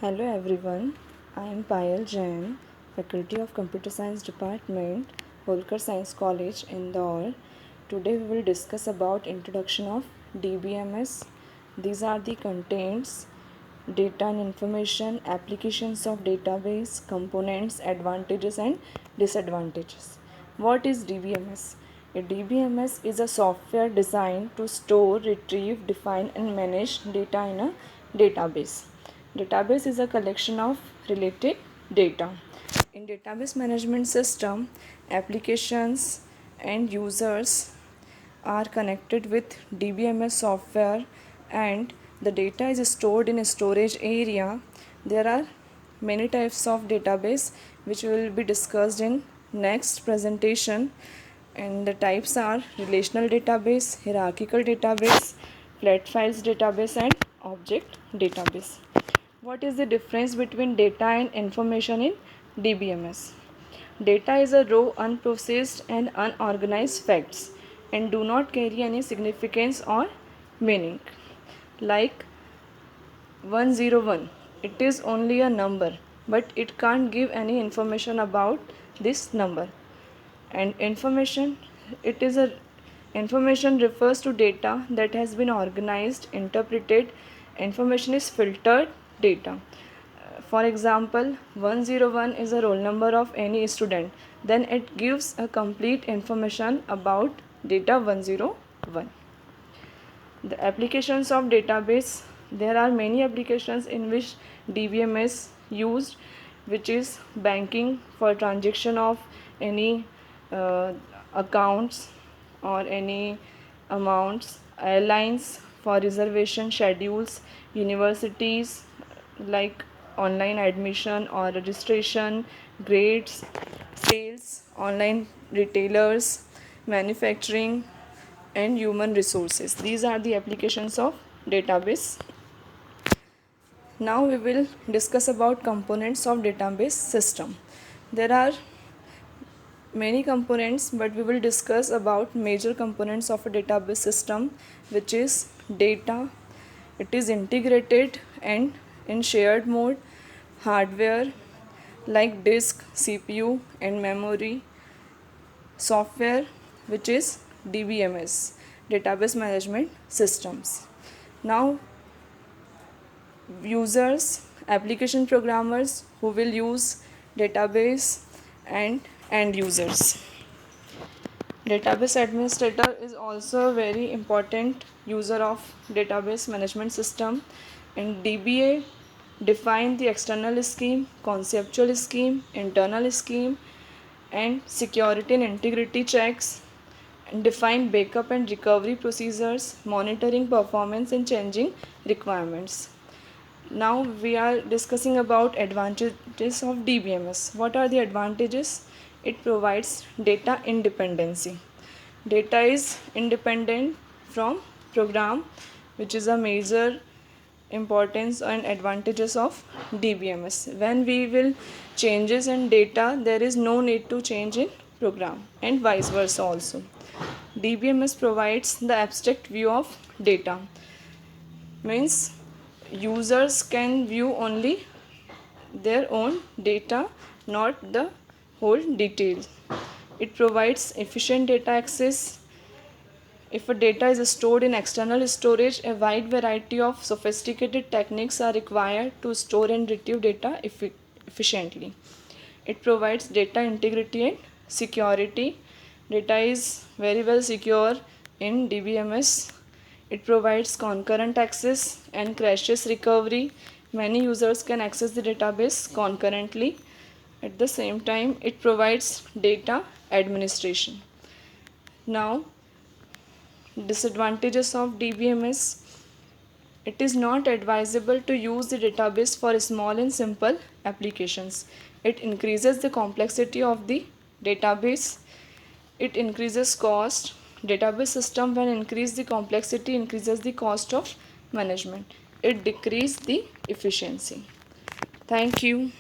Hello everyone, I am Payal Jain, Faculty of Computer Science Department, Holkar Science College, Indore. Today we will discuss about introduction of DBMS. These are the contents, data and information, applications of database, components, advantages and disadvantages. What is DBMS? A DBMS is a software designed to store, retrieve, define and manage data in a database. Database is a collection of related data. In database management system, applications and users are connected with DBMS software and the data is stored in a storage area. There are many types of database which will be discussed in next presentation, and the types are relational database, hierarchical database, flat files database and object database. What is the difference between data and information in DBMS? Data is a raw, unprocessed and unorganized facts and do not carry any significance or meaning. Like 101, it is only a number but it can't give any information about this number. And information refers to data that has been organized, interpreted. Information is filtered data. For example, 101 is a roll number of any student, then it gives a complete information about data 101. The applications of database, there are many applications in which DBMS used, which is banking for transaction of any accounts or any amounts, airlines for reservation schedules, universities like online admission or registration, grades, sales, online retailers, manufacturing and human resources. These are the applications of database. Now we will discuss about components of database system. There are many components, but we will discuss about major components of a database system, which is data. It is integrated and in shared mode, hardware like disk, CPU and memory, software which is DBMS, database management systems. Now users, application programmers who will use database and end users. Database administrator is also a very important user of database management system, and DBA define the external scheme, conceptual scheme, internal scheme and security and integrity checks, and define backup and recovery procedures, monitoring performance and changing requirements. Now we are discussing about advantages of DBMS. What are the advantages? It provides data independency. Data is independent from program, which is a major importance and advantages of DBMS. When we will changes in data, there is no need to change in program and vice versa also. DBMS provides the abstract view of data. Means users can view only their own data, not the whole details. It provides efficient data access. If a data is stored in external storage, a wide variety of sophisticated techniques are required to store and retrieve data efficiently. It provides data integrity and security. Data is very well secure in DBMS. It provides concurrent access and crashes recovery. Many users can access the database concurrently. At the same time, it provides data administration. Now, disadvantages of DBMS. It is not advisable to use the database for small and simple applications. It increases the complexity of the database. It increases cost. Database system, when increase the complexity, increases the cost of management. It decreases the efficiency. Thank you.